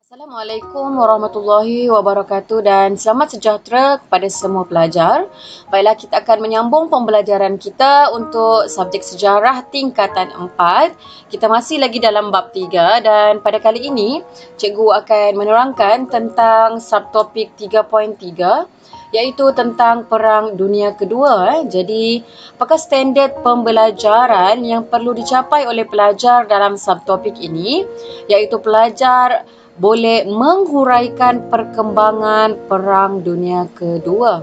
Assalamualaikum warahmatullahi wabarakatuh dan selamat sejahtera kepada semua pelajar. Baiklah, kita akan menyambung pembelajaran kita untuk subjek sejarah tingkatan 4. Kita masih lagi dalam bab 3 dan pada kali ini cikgu akan menerangkan tentang subtopik 3.3 iaitu tentang Perang Dunia Kedua. Jadi, apakah standard pembelajaran yang perlu dicapai oleh pelajar dalam subtopik ini? Iaitu pelajar boleh menghuraikan perkembangan Perang Dunia Kedua.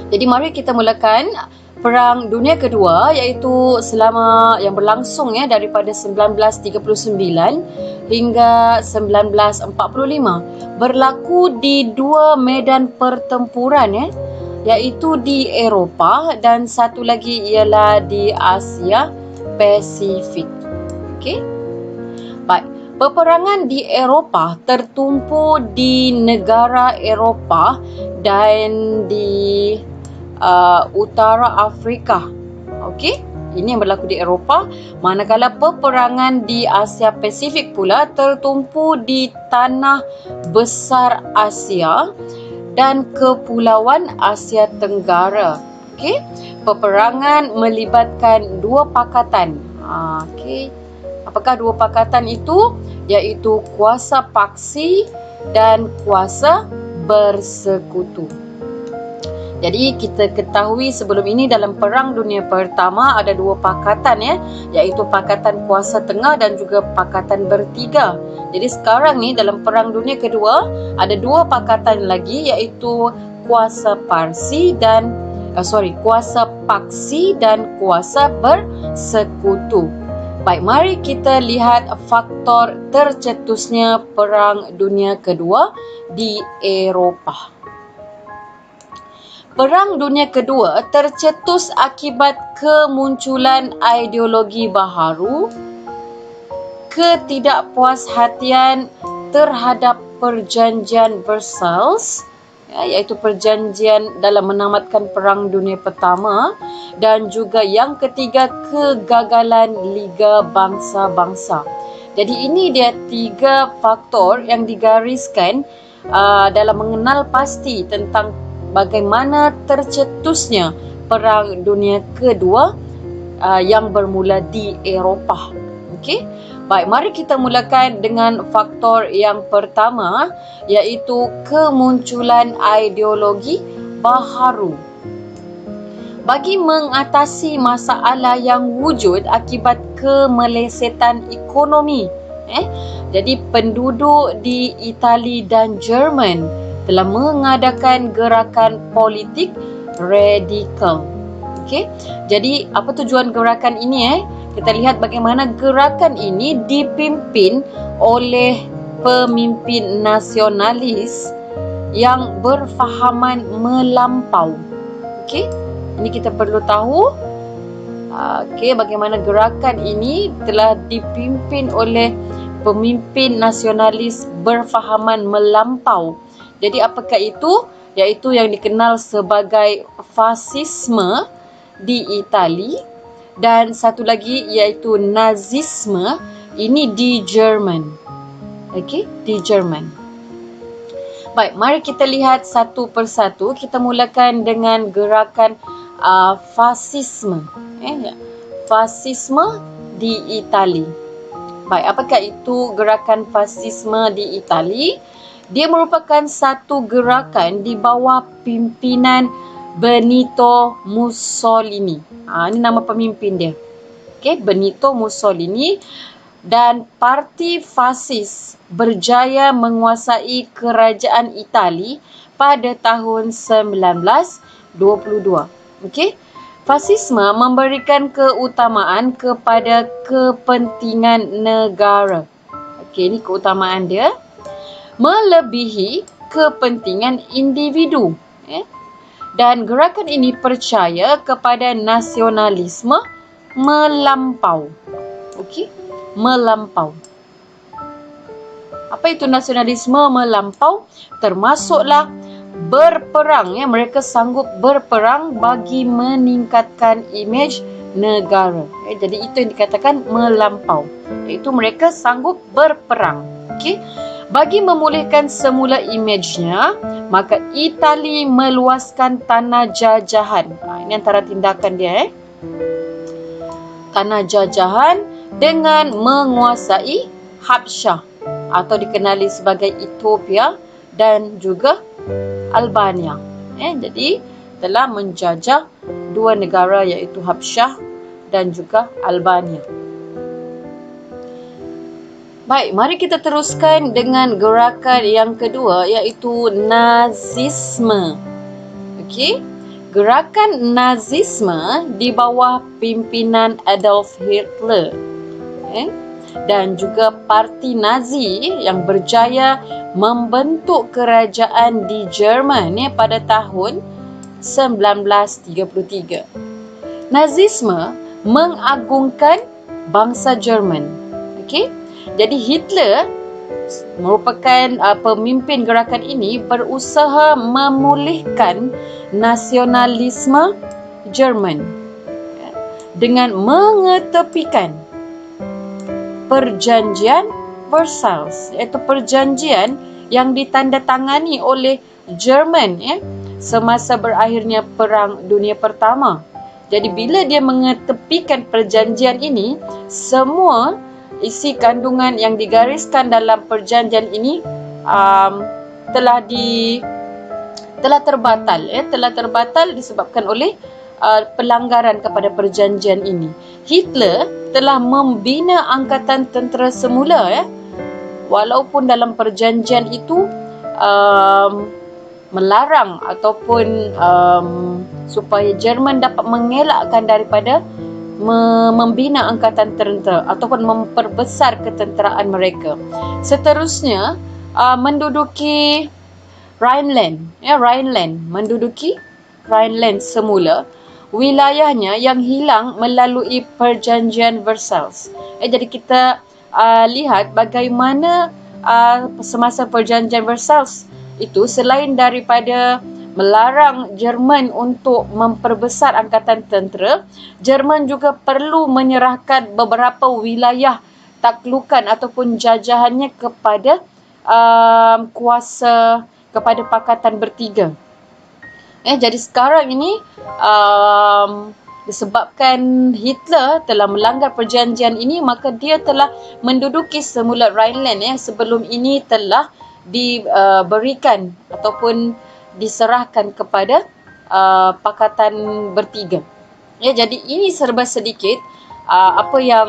Jadi mari kita mulakan Perang Dunia Kedua iaitu selama yang berlangsung daripada 1939 hingga 1945. Berlaku di dua medan pertempuran iaitu di Eropah dan satu lagi ialah di Asia Pasifik. Okey. Baik. Peperangan di Eropah tertumpu di negara Eropah dan di utara Afrika. Okey, ini yang berlaku di Eropah. Manakala peperangan di Asia Pasifik pula tertumpu di tanah besar Asia dan kepulauan Asia Tenggara. Okey, peperangan melibatkan dua pakatan. Okey. Apakah dua pakatan itu? Iaitu kuasa paksi dan kuasa bersekutu. Jadi kita ketahui sebelum ini dalam Perang Dunia Pertama ada dua pakatan iaitu Pakatan Kuasa Tengah dan juga Pakatan Bertiga. Jadi sekarang ni dalam Perang Dunia Kedua ada dua pakatan lagi iaitu kuasa kuasa paksi dan kuasa bersekutu. Baik, mari kita lihat faktor tercetusnya Perang Dunia Kedua di Eropah. Perang Dunia Kedua tercetus akibat kemunculan ideologi baharu, ketidakpuashatian terhadap Perjanjian Versailles, iaitu perjanjian dalam menamatkan Perang Dunia Pertama, dan juga yang ketiga kegagalan Liga Bangsa-Bangsa. Jadi ini dia tiga faktor yang digariskan dalam mengenal pasti tentang bagaimana tercetusnya Perang Dunia Kedua yang bermula di Eropah. Okey. Baik, mari kita mulakan dengan faktor yang pertama iaitu kemunculan ideologi baharu. Bagi mengatasi masalah yang wujud akibat kemelesetan ekonomi, jadi penduduk di Itali dan Jerman telah mengadakan gerakan politik radikal. Okey. Jadi apa tujuan gerakan ini? Kita lihat bagaimana gerakan ini dipimpin oleh pemimpin nasionalis yang berfahaman melampau. Okey, ini kita perlu tahu. Bagaimana gerakan ini telah dipimpin oleh pemimpin nasionalis berfahaman melampau. Jadi apakah itu? Iaitu yang dikenal sebagai fasisme di Itali dan satu lagi iaitu Nazisme, ini di Jerman. Okey, di Jerman. Baik, mari kita lihat satu persatu. Kita mulakan dengan gerakan fasisme. Fasisme di Itali. Baik, apakah itu gerakan fasisme di Itali? Dia merupakan satu gerakan di bawah pimpinan Benito Mussolini. Ini nama pemimpin dia. Okey, Benito Mussolini, dan parti fasis berjaya menguasai kerajaan Itali pada tahun 1922. Okey. Fasisme memberikan keutamaan kepada kepentingan negara. Okey, ini keutamaan dia. Melebihi kepentingan individu. Dan gerakan ini percaya kepada nasionalisme melampau. Okey, melampau. Apa itu nasionalisme melampau? Termasuklah berperang. Mereka sanggup berperang bagi meningkatkan imej negara. Jadi itu yang dikatakan melampau. Iaitu mereka sanggup berperang. Okey. Bagi memulihkan semula imejnya, maka Itali meluaskan tanah jajahan. Ini antara tindakan dia. Tanah jajahan dengan menguasai Habsyah atau dikenali sebagai Ethiopia dan juga Albania. Jadi telah menjajah dua negara iaitu Habsyah dan juga Albania. Baik, mari kita teruskan dengan gerakan yang kedua iaitu Nazisme. Okey. Gerakan Nazisme di bawah pimpinan Adolf Hitler dan juga Parti Nazi yang berjaya membentuk kerajaan di Jerman pada tahun 1933. Nazisme mengagungkan bangsa Jerman. Okey. Jadi Hitler merupakan pemimpin gerakan ini berusaha memulihkan nasionalisme Jerman dengan mengetepikan perjanjian Versailles, iaitu perjanjian yang ditandatangani oleh Jerman semasa berakhirnya Perang Dunia Pertama. Jadi bila dia mengetepikan perjanjian ini, semua isi kandungan yang digariskan dalam perjanjian ini telah terbatal disebabkan oleh pelanggaran kepada perjanjian ini. Hitler telah membina angkatan tentera semula walaupun dalam perjanjian itu melarang ataupun supaya Jerman dapat mengelakkan daripada membina angkatan tentera ataupun memperbesar ketenteraan mereka. Seterusnya menduduki Rhineland, menduduki Rhineland semula, wilayahnya yang hilang melalui perjanjian Versailles. Jadi kita lihat bagaimana semasa perjanjian Versailles itu selain daripada melarang Jerman untuk memperbesar angkatan tentera, Jerman juga perlu menyerahkan beberapa wilayah taklukan ataupun jajahannya kepada kuasa, kepada Pakatan Bertiga. Jadi sekarang ini disebabkan Hitler telah melanggar perjanjian ini, maka dia telah menduduki semula Rhineland sebelum ini telah diberikan ataupun diserahkan kepada Pakatan Bertiga. Jadi ini serba sedikit apa yang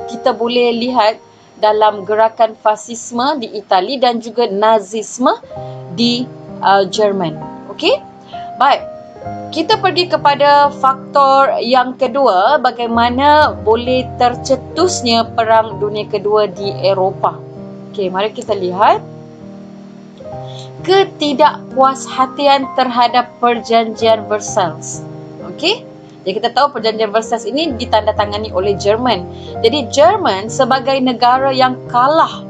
kita boleh lihat dalam gerakan fasisme di Itali dan juga Nazisme di Jerman. Okey? Baik. Kita pergi kepada faktor yang kedua, bagaimana boleh tercetusnya Perang Dunia Kedua di Eropah. Okey, mari kita lihat. Ketidakpuashatian terhadap perjanjian Versailles. Okey? Jadi kita tahu perjanjian Versailles ini ditandatangani oleh Jerman. Jadi Jerman sebagai negara yang kalah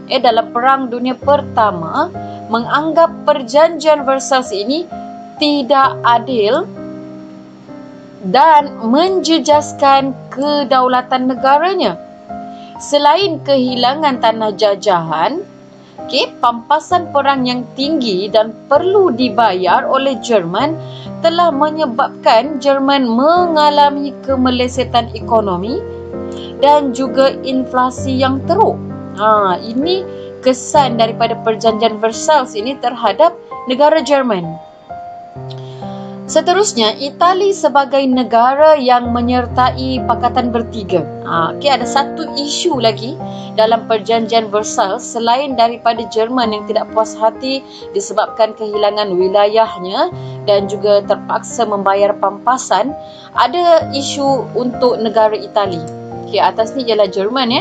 dalam Perang Dunia Pertama menganggap perjanjian Versailles ini tidak adil dan menjejaskan kedaulatan negaranya. Selain kehilangan tanah jajahan, pampasan perang yang tinggi dan perlu dibayar oleh Jerman telah menyebabkan Jerman mengalami kemelesetan ekonomi dan juga inflasi yang teruk. Ini kesan daripada perjanjian Versailles ini terhadap negara Jerman. Seterusnya, Itali sebagai negara yang menyertai Pakatan Bertiga. Ada satu isu lagi dalam perjanjian Versailles selain daripada Jerman yang tidak puas hati disebabkan kehilangan wilayahnya dan juga terpaksa membayar pampasan, ada isu untuk negara Itali. Atas ni ialah Jerman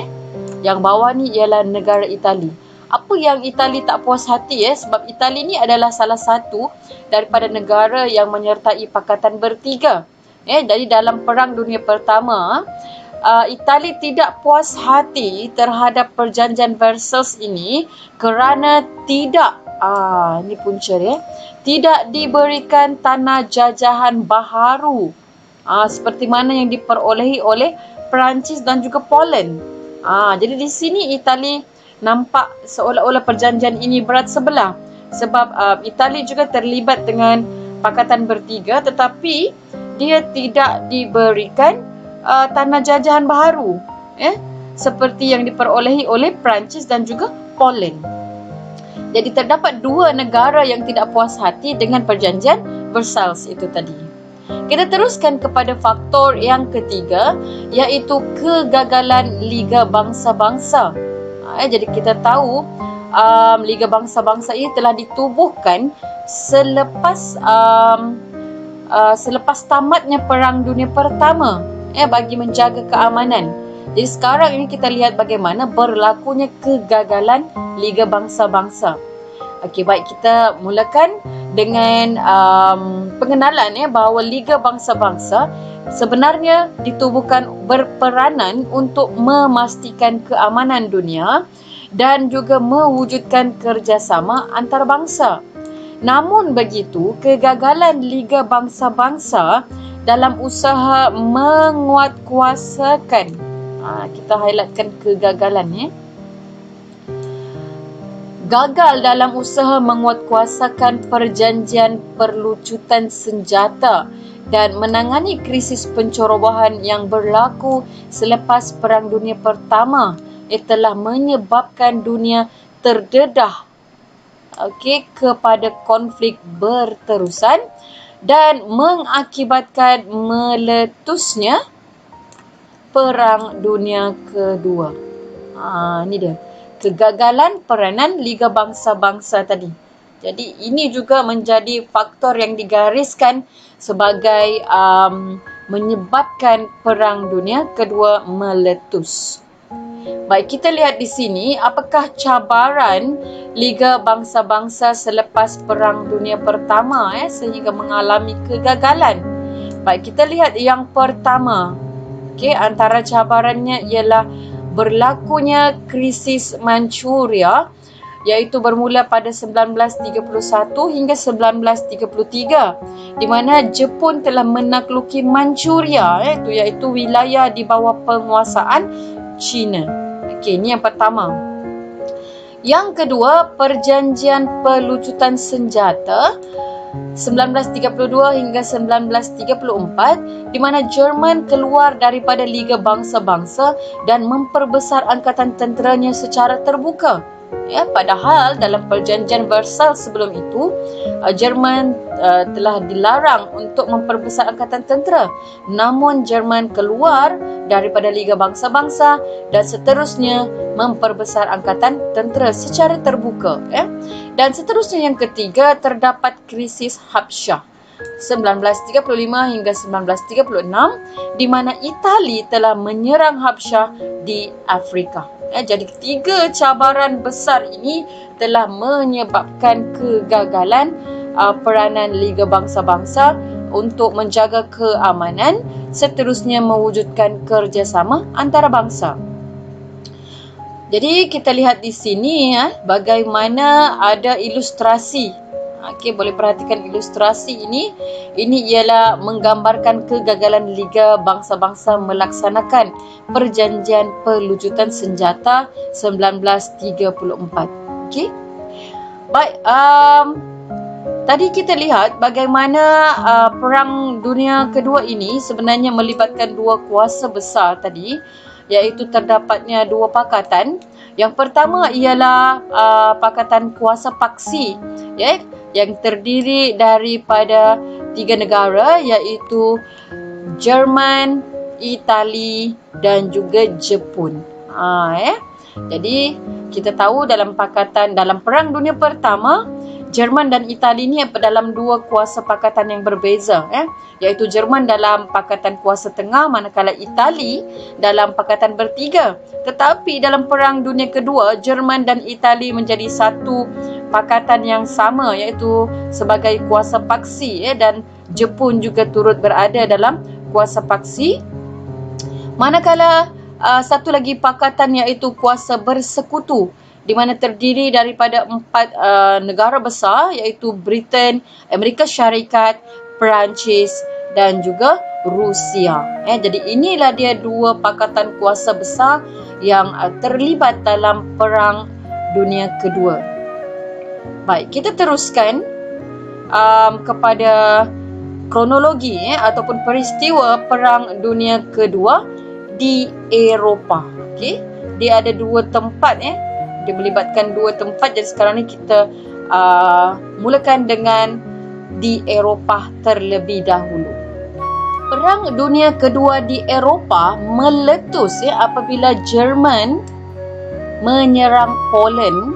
yang bawah ni ialah negara Itali. Apa yang Itali tak puas hati sebab Itali ni adalah salah satu daripada negara yang menyertai Pakatan Bertiga. Jadi dalam Perang Dunia Pertama, Itali tidak puas hati terhadap perjanjian Versailles ini kerana tidak ini punca dia, tidak diberikan tanah jajahan baharu seperti mana yang diperolehi oleh Perancis dan juga Poland. Jadi di sini Itali nampak seolah-olah perjanjian ini berat sebelah. Sebab Itali juga terlibat dengan Pakatan Bertiga, tetapi dia tidak diberikan tanah jajahan baharu, seperti yang diperolehi oleh Perancis dan juga Poland. Jadi terdapat dua negara yang tidak puas hati dengan perjanjian Versailles itu tadi. Kita teruskan kepada faktor yang ketiga, iaitu kegagalan Liga Bangsa-Bangsa. Jadi kita tahu Liga Bangsa-Bangsa ini telah ditubuhkan selepas tamatnya Perang Dunia Pertama, bagi menjaga keamanan. Jadi sekarang ini kita lihat bagaimana berlakunya kegagalan Liga Bangsa-Bangsa. Okey, baik, kita mulakan dengan pengenalan bahawa Liga Bangsa-Bangsa sebenarnya ditubuhkan berperanan untuk memastikan keamanan dunia dan juga mewujudkan kerjasama antarabangsa. Namun begitu, kegagalan Liga Bangsa-Bangsa dalam usaha menguatkuasakan, kita highlightkan kegagalan, gagal dalam usaha menguatkuasakan perjanjian perlucutan senjata dan menangani krisis pencerobohan yang berlaku selepas Perang Dunia Pertama telah menyebabkan dunia terdedah kepada konflik berterusan dan mengakibatkan meletusnya Perang Dunia Kedua. Ini dia kegagalan peranan Liga Bangsa-Bangsa tadi. Jadi ini juga menjadi faktor yang digariskan sebagai menyebabkan Perang Dunia Kedua meletus. Baik, kita lihat di sini apakah cabaran Liga Bangsa-Bangsa selepas Perang Dunia Pertama sehingga mengalami kegagalan. Baik, kita lihat yang pertama. Antara cabarannya ialah berlakunya krisis Manchuria, iaitu bermula pada 1931 hingga 1933, di mana Jepun telah menaklukki Manchuria, iaitu wilayah di bawah penguasaan China. Ini yang pertama. Yang kedua, perjanjian pelucutan senjata 1932 hingga 1934, di mana Jerman keluar daripada Liga Bangsa-Bangsa dan memperbesar angkatan tenteranya secara terbuka. Padahal dalam perjanjian Versailles sebelum itu, Jerman telah dilarang untuk memperbesar angkatan tentera. Namun Jerman keluar daripada Liga Bangsa-Bangsa dan seterusnya memperbesar angkatan tentera secara terbuka. Dan seterusnya yang ketiga, terdapat krisis Habsyah 1935 hingga 1936, di mana Itali telah menyerang Habsyah di Afrika. Jadi ketiga cabaran besar ini telah menyebabkan kegagalan peranan Liga Bangsa-Bangsa untuk menjaga keamanan, seterusnya mewujudkan kerjasama antarabangsa. Jadi kita lihat di sini bagaimana ada ilustrasi. Boleh perhatikan ilustrasi ini. Ini ialah menggambarkan kegagalan Liga Bangsa-Bangsa melaksanakan perjanjian pelucutan senjata 1934. Baik, tadi kita lihat bagaimana Perang Dunia Kedua ini sebenarnya melibatkan dua kuasa besar tadi, iaitu terdapatnya dua pakatan. Yang pertama ialah Pakatan Kuasa Paksi, yang terdiri daripada tiga negara, iaitu Jerman, Itali dan juga Jepun. Jadi kita tahu dalam Perang Dunia Pertama, Jerman dan Itali ni dalam dua kuasa pakatan yang berbeza, iaitu Jerman dalam pakatan kuasa tengah, manakala Itali dalam pakatan bertiga. Tetapi dalam Perang Dunia Kedua, Jerman dan Itali menjadi satu pakatan yang sama, iaitu sebagai kuasa paksi, dan Jepun juga turut berada dalam kuasa paksi. Manakala satu lagi pakatan iaitu kuasa bersekutu, di mana terdiri daripada 4 negara besar, iaitu Britain, Amerika Syarikat, Perancis dan juga Rusia. Jadi inilah dia dua pakatan kuasa besar yang terlibat dalam Perang Dunia Kedua. Baik, kita teruskan kepada kronologi ataupun peristiwa Perang Dunia Kedua di Eropah. Okey, dia ada dua tempat dia melibatkan dua tempat. Jadi sekarang ni kita mulakan dengan di Eropah terlebih dahulu. Perang Dunia Kedua di Eropah meletus apabila Jerman menyerang Poland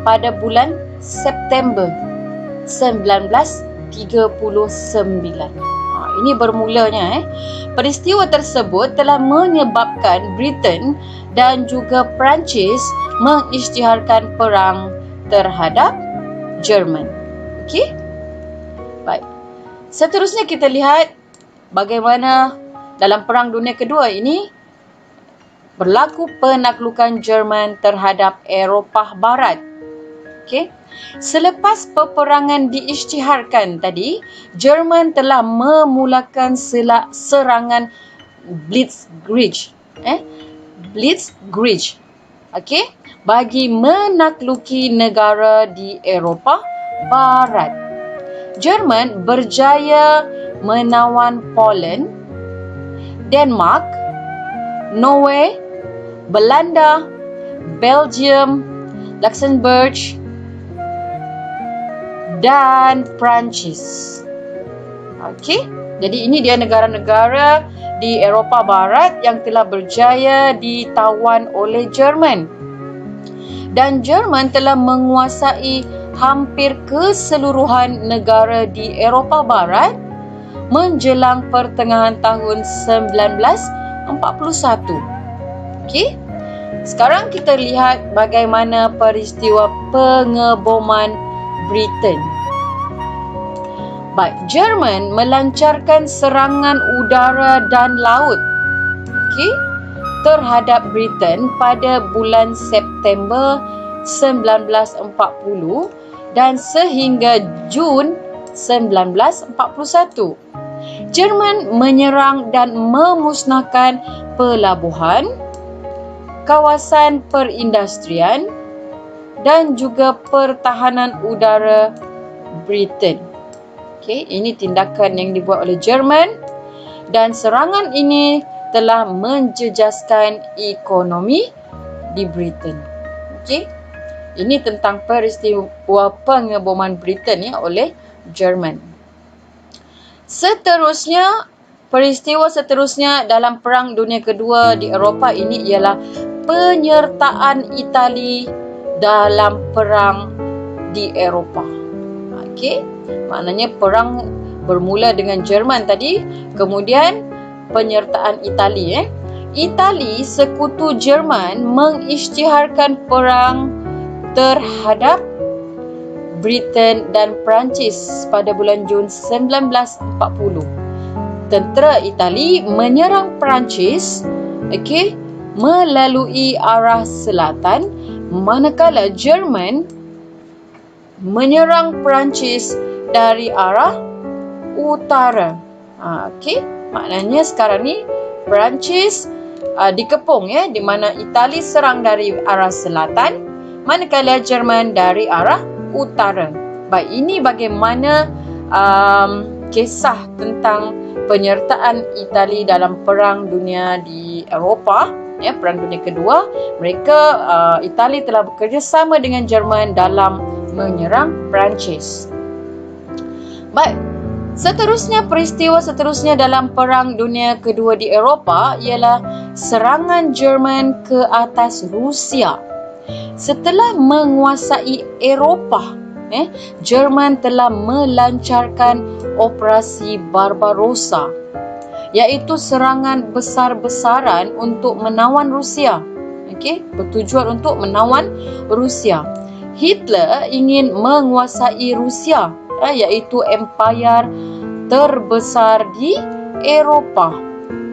pada bulan September 1939. Ini bermulanya. Peristiwa tersebut telah menyebabkan Britain dan juga Perancis mengisytiharkan perang terhadap Jerman. Okey? Baik. Seterusnya kita lihat bagaimana dalam Perang Dunia Kedua ini berlaku penaklukan Jerman terhadap Eropah Barat. Okey. Selepas peperangan diisytiharkan tadi, Jerman telah memulakan serangan Blitzkrieg. Blitzkrieg. Okey, bagi menakluki negara di Eropah Barat. Jerman berjaya menawan Poland, Denmark, Norway, Belanda, Belgium, Luxembourg dan Perancis. Okey, jadi ini dia negara-negara di Eropah Barat yang telah berjaya ditawan oleh Jerman. Dan Jerman telah menguasai hampir keseluruhan negara di Eropah Barat menjelang pertengahan tahun 1941. Okey. Sekarang kita lihat bagaimana peristiwa pengeboman Britain. Baik, Jerman melancarkan serangan udara dan laut terhadap Britain pada bulan September 1940 dan sehingga Jun 1941. Jerman menyerang dan memusnahkan pelabuhan, kawasan perindustrian dan juga pertahanan udara Britain. Okey, ini tindakan yang dibuat oleh Jerman dan serangan ini telah menjejaskan ekonomi di Britain. Okey. Ini tentang peristiwa pengeboman Britain oleh Jerman. Peristiwa seterusnya dalam Perang Dunia Kedua di Eropah ini ialah penyertaan Itali dalam perang di Eropah. Okey, maknanya perang bermula dengan Jerman tadi, kemudian penyertaan Itali. Itali, sekutu Jerman, mengisytiharkan perang terhadap Britain dan Perancis pada bulan Jun 1940. Tentera Itali menyerang Perancis melalui arah selatan, manakala Jerman menyerang Perancis dari arah utara. Maknanya sekarang ni Perancis dikepung di mana Itali serang dari arah selatan, manakala Jerman dari arah utara. Baik, ini bagaimana kisah tentang penyertaan Itali dalam Perang Dunia di Eropah, Perang Dunia Kedua. Itali telah bekerjasama dengan Jerman dalam menyerang Perancis. Baik, peristiwa seterusnya dalam Perang Dunia Kedua di Eropah ialah serangan Jerman ke atas Rusia. Setelah menguasai Eropah, Jerman telah melancarkan operasi Barbarossa, iaitu serangan besar-besaran untuk menawan Rusia. Bertujuan untuk menawan Rusia. Hitler ingin menguasai Rusia, iaitu empayar terbesar di Eropah,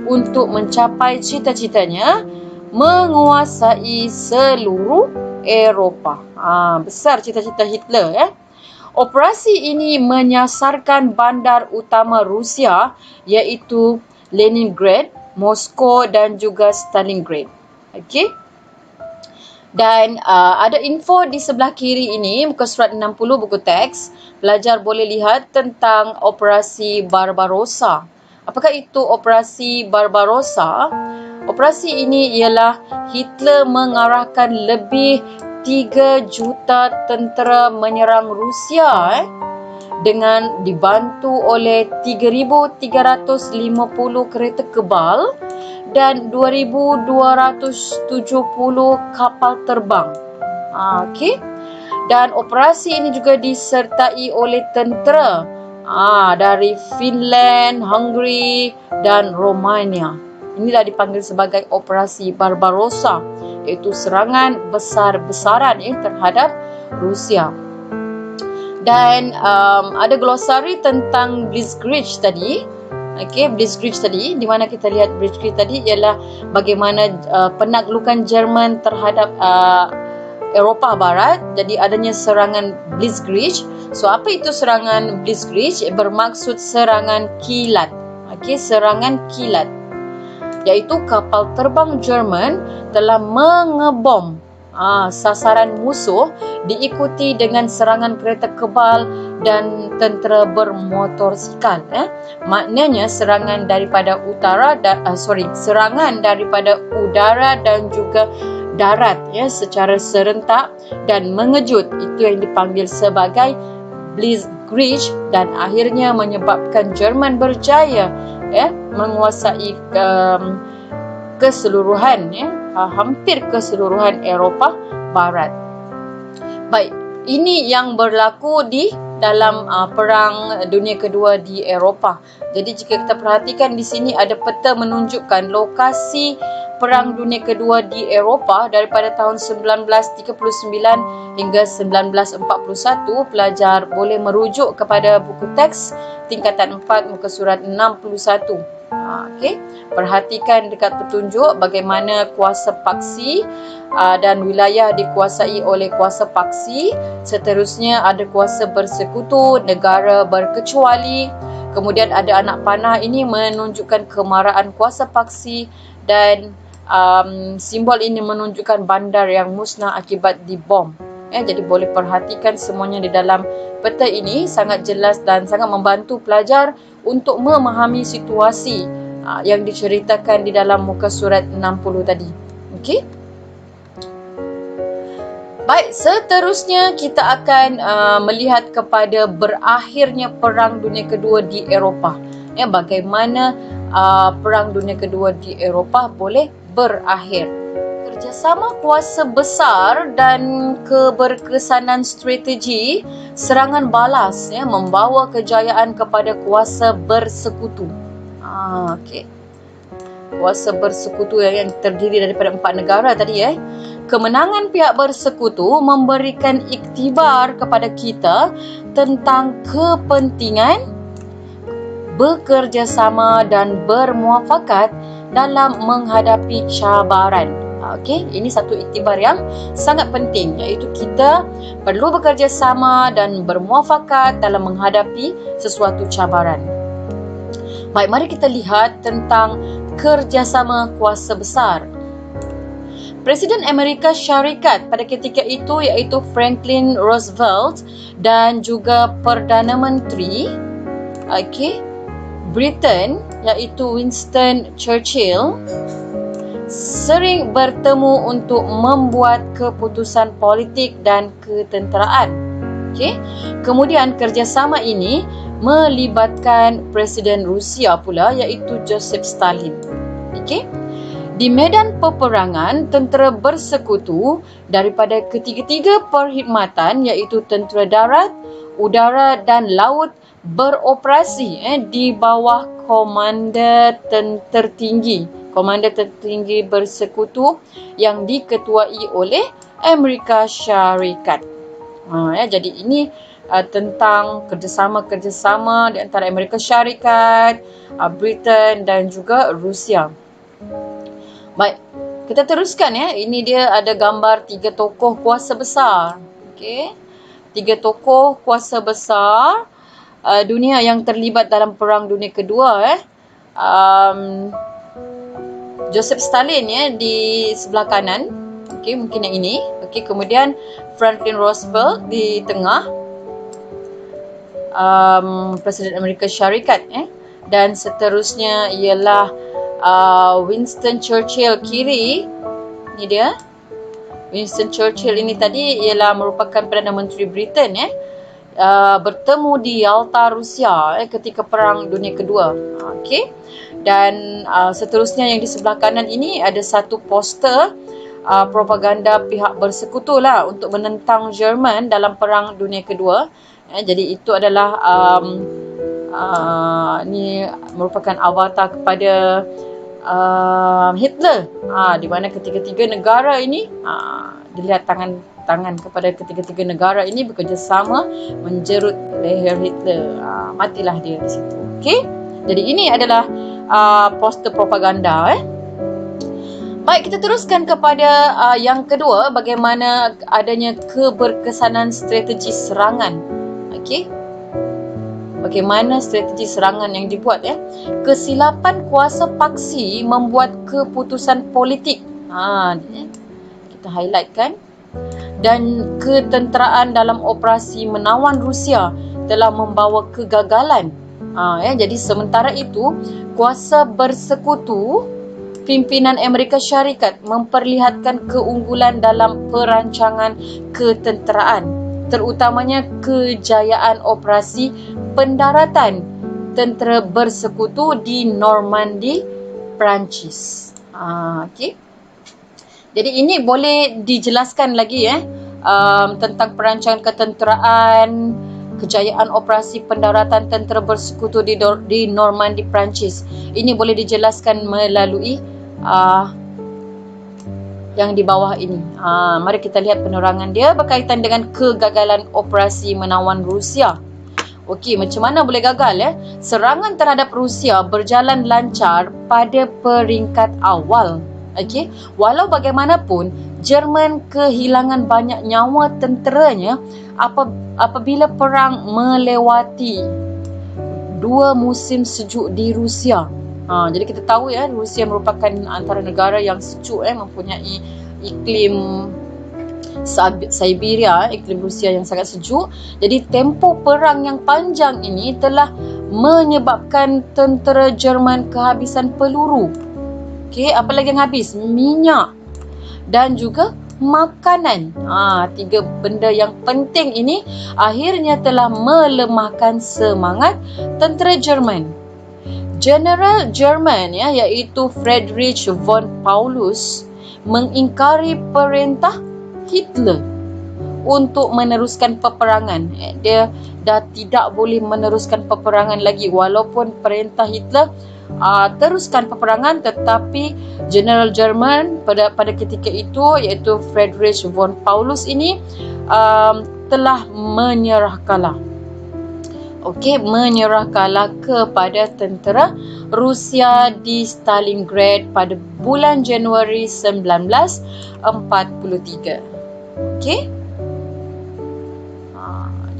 untuk mencapai cita-citanya menguasai seluruh Eropah. Besar cita-cita Hitler. Operasi ini menyasarkan bandar utama Rusia, iaitu Leningrad, Moskow dan juga Stalingrad. Okey. Dan ada info di sebelah kiri ini, muka surat 60 buku teks. Pelajar boleh lihat tentang Operasi Barbarossa. Apakah itu Operasi Barbarossa? Operasi ini ialah Hitler mengarahkan lebih 3 juta tentera menyerang Rusia dengan dibantu oleh 3,350 kereta kebal dan 2,270 kapal terbang. Okey. Dan operasi ini juga disertai oleh tentera dari Finland, Hungary dan Romania. Inilah dipanggil sebagai Operasi Barbarossa, iaitu serangan besar-besaran terhadap Rusia. Dan ada glosari tentang Blitzkrieg tadi. Okey, Blitzkrieg tadi, di mana kita lihat Blitzkrieg tadi ialah bagaimana penaklukan Jerman terhadap Eropah Barat. Jadi adanya serangan Blitzkrieg. So apa itu serangan Blitzkrieg? Bermaksud serangan kilat. Okey, serangan kilat. Iaitu kapal terbang Jerman telah mengebom sasaran musuh, diikuti dengan serangan kereta kebal dan tentera bermotorsikal. Maknanya serangan daripada serangan daripada udara dan juga darat secara serentak dan mengejut. Itu yang dipanggil sebagai Blitzkrieg dan akhirnya menyebabkan Jerman berjaya menguasai keseluruhan hampir keseluruhan Eropah Barat. Baik, ini yang berlaku di dalam Perang Dunia Kedua di Eropah. Jadi jika kita perhatikan di sini ada peta menunjukkan lokasi Perang Dunia Kedua di Eropah daripada tahun 1939 hingga 1941. Pelajar boleh merujuk kepada buku teks tingkatan 4 muka surat 61. Okey, perhatikan dekat petunjuk bagaimana kuasa paksi dan wilayah dikuasai oleh kuasa paksi. Seterusnya ada kuasa bersekutu, negara berkecuali. Kemudian ada anak panah, ini menunjukkan kemarahan kuasa paksi dan simbol ini menunjukkan bandar yang musnah akibat dibom. Jadi boleh perhatikan semuanya di dalam peta ini, sangat jelas dan sangat membantu pelajar untuk memahami situasi yang diceritakan di dalam muka surat 60 tadi. Okey. Baik, seterusnya kita akan melihat kepada berakhirnya Perang Dunia Kedua di Eropah. Bagaimana Perang Dunia Kedua di Eropah boleh berakhir. Kerjasama kuasa besar dan keberkesanan strategi serangan balas membawa kejayaan kepada kuasa bersekutu. Okey. Kuasa bersekutu yang terdiri daripada 4 negara tadi. Kemenangan pihak bersekutu memberikan iktibar kepada kita tentang kepentingan bekerjasama dan bermuafakat dalam menghadapi cabaran. Okey, ini satu iktibar yang sangat penting, iaitu kita perlu bekerjasama dan bermuafakat dalam menghadapi sesuatu cabaran. Baik, mari kita lihat tentang kerjasama kuasa besar. Presiden Amerika Syarikat pada ketika itu iaitu Franklin Roosevelt dan juga Perdana Menteri Britain iaitu Winston Churchill sering bertemu untuk membuat keputusan politik dan ketenteraan. Kemudian kerjasama ini melibatkan Presiden Rusia pula iaitu Joseph Stalin. Di medan peperangan, tentera bersekutu daripada ketiga-tiga perkhidmatan iaitu tentera darat, udara dan laut beroperasi di bawah Komander tertinggi bersekutu yang diketuai oleh Amerika Syarikat. Jadi ini tentang kerjasama di antara Amerika Syarikat, Britain dan juga Rusia. Baik, kita teruskan Ini dia ada gambar 3 tokoh kuasa besar. 3 tokoh kuasa besar dunia yang terlibat dalam Perang Dunia Kedua. Joseph Stalin ya di sebelah kanan. Okey, mungkin yang ini. Okey, kemudian Franklin Roosevelt di tengah. Presiden Amerika Syarikat dan seterusnya ialah Winston Churchill kiri. Ni dia. Winston Churchill ini tadi ialah merupakan Perdana Menteri Britain bertemu di Yalta, Rusia ketika Perang Dunia Kedua. Okey. Dan seterusnya yang di sebelah kanan ini ada satu poster propaganda pihak bersekutu lah untuk menentang Jerman dalam Perang Dunia Kedua. Jadi itu adalah ni merupakan avatar kepada Hitler, di mana ketiga-tiga negara ini dilihat tangan kepada ketiga-tiga negara ini bekerjasama menjerut leher Hitler. Matilah dia di situ. Okey, jadi ini adalah poster propaganda. Baik, kita teruskan kepada yang kedua, bagaimana adanya keberkesanan strategi serangan. Okey, bagaimana strategi serangan yang dibuat Kesilapan kuasa paksi membuat keputusan politik. Kita highlight kan. Dan ketenteraan dalam operasi menawan Rusia telah membawa kegagalan. Jadi sementara itu kuasa bersekutu pimpinan Amerika Syarikat memperlihatkan keunggulan dalam perancangan ketenteraan, terutamanya kejayaan operasi pendaratan tentera bersekutu di Normandy, Perancis. Okey. Jadi ini boleh dijelaskan lagi tentang perancangan ketenteraan, kejayaan operasi pendaratan tentera bersekutu di Normandy, Perancis. Ini boleh dijelaskan melalui yang di bawah ini. Mari kita lihat penerangan dia berkaitan dengan kegagalan operasi menawan Rusia. Okey, macam mana boleh gagal Serangan terhadap Rusia berjalan lancar pada peringkat awal. Okey, walau bagaimanapun Jerman kehilangan banyak nyawa tenteranya apabila perang melewati 2 musim sejuk di Rusia. Jadi kita tahu Rusia merupakan antara negara yang sejuk mempunyai iklim Siberia, iklim Rusia yang sangat sejuk. Jadi tempoh perang yang panjang ini telah menyebabkan tentera Jerman kehabisan peluru. Okey, apa lagi yang habis? Minyak dan juga makanan. 3 benda yang penting ini akhirnya telah melemahkan semangat tentera Jerman. General Jerman iaitu Friedrich von Paulus mengingkari perintah Hitler untuk meneruskan peperangan. Dia dah tidak boleh meneruskan peperangan lagi walaupun perintah Hitler teruskan peperangan, tetapi General Jerman pada ketika itu iaitu Friedrich von Paulus ini telah menyerah kalah. Okey, menyerah kalah kepada tentera Rusia di Stalingrad pada bulan Januari 1943. Okey.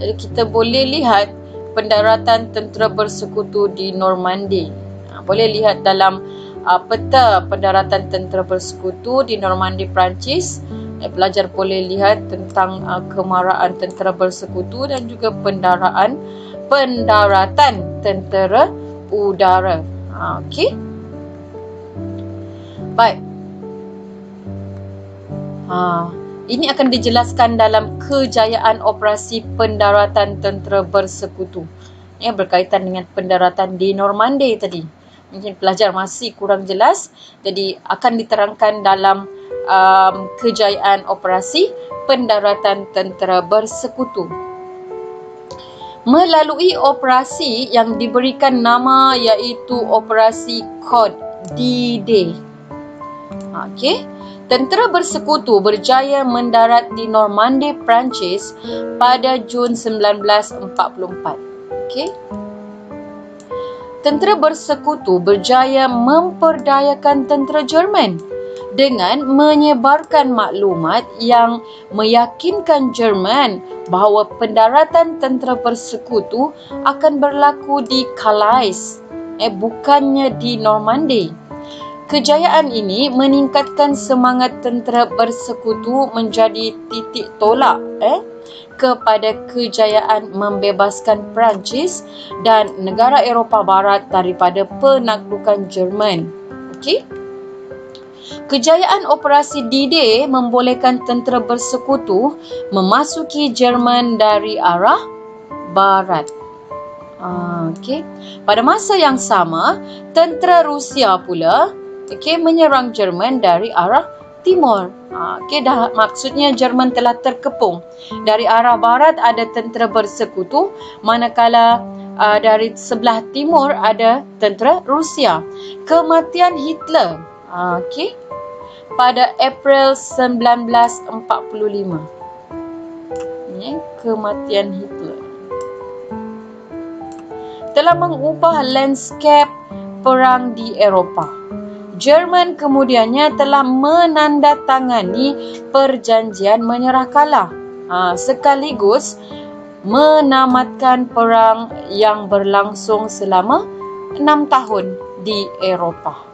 Jadi kita boleh lihat pendaratan tentera bersekutu di Normandy. Boleh lihat dalam peta pendaratan tentera bersekutu di Normandy, Perancis. Pelajar boleh lihat tentang kemarahan tentera bersekutu dan juga pendaratan tentera udara. Okey. Baik. Ini akan dijelaskan dalam kejayaan operasi pendaratan tentera bersekutu. Berkaitan dengan pendaratan di Normandy tadi. Mungkin pelajar masih kurang jelas. Jadi akan diterangkan dalam kejayaan operasi pendaratan tentera bersekutu. Melalui operasi yang diberikan nama iaitu Operasi Code D-Day. Okey. Tentera bersekutu berjaya mendarat di Normandy, Perancis pada Jun 1944. Okey. Tentera bersekutu berjaya memperdayakan tentera Jerman dengan menyebarkan maklumat yang meyakinkan Jerman bahawa pendaratan tentera bersekutu akan berlaku di Calais bukannya di Normandy. Kejayaan ini meningkatkan semangat tentera bersekutu menjadi titik tolak kepada kejayaan membebaskan Perancis dan negara Eropah Barat daripada penaklukan Jerman. Okey. Kejayaan Operasi D-Day membolehkan tentera bersekutu memasuki Jerman dari arah barat. Okey. Pada masa yang sama, tentera Rusia pula menyerang Jerman dari arah timur. Maksudnya Jerman telah terkepung. Dari arah barat ada tentera bersekutu, manakala dari sebelah timur ada tentera Rusia. Kematian Hitler pada April 1945. Kematian Hitler telah mengubah landscape perang di Eropah. Jerman kemudiannya telah menandatangani perjanjian menyerah kalah, sekaligus menamatkan perang yang berlangsung selama 6 tahun di Eropah.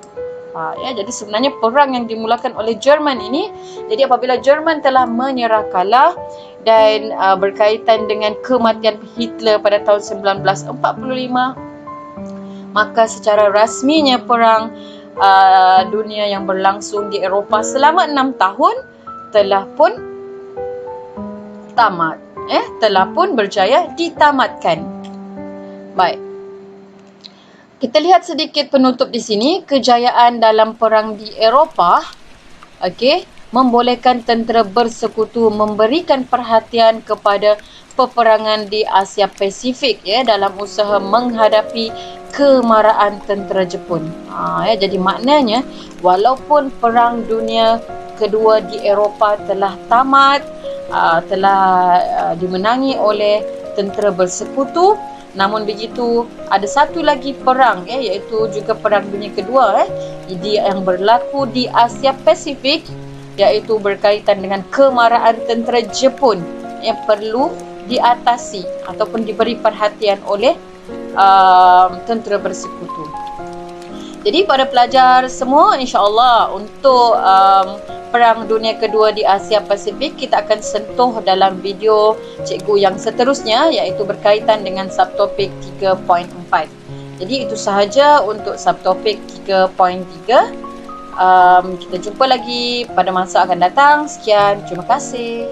Jadi sebenarnya perang yang dimulakan oleh Jerman ini, jadi apabila Jerman telah menyerah kalah dan berkaitan dengan kematian Hitler pada tahun 1945, maka secara rasminya perang dunia yang berlangsung di Eropah selama 6 tahun telah pun tamat. Telah pun berjaya ditamatkan. Baik. Kita lihat sedikit penutup di sini. Kejayaan dalam perang di Eropah membolehkan tentera bersekutu memberikan perhatian kepada peperangan di Asia Pasifik dalam usaha menghadapi kemarahan tentera Jepun. Jadi maknanya walaupun perang dunia kedua di Eropah telah tamat, telah dimenangi oleh tentera bersekutu, namun begitu ada satu lagi perang iaitu juga perang dunia kedua yang berlaku di Asia Pasifik, iaitu berkaitan dengan kemarahan tentera Jepun yang perlu diatasi ataupun diberi perhatian oleh tentera bersekutu. Jadi pada pelajar semua, insya-Allah untuk perang dunia kedua di Asia Pasifik kita akan sentuh dalam video cikgu yang seterusnya, iaitu berkaitan dengan subtopik 3.4. Jadi itu sahaja untuk subtopik 3.3. Kita jumpa lagi pada masa akan datang. Sekian, terima kasih.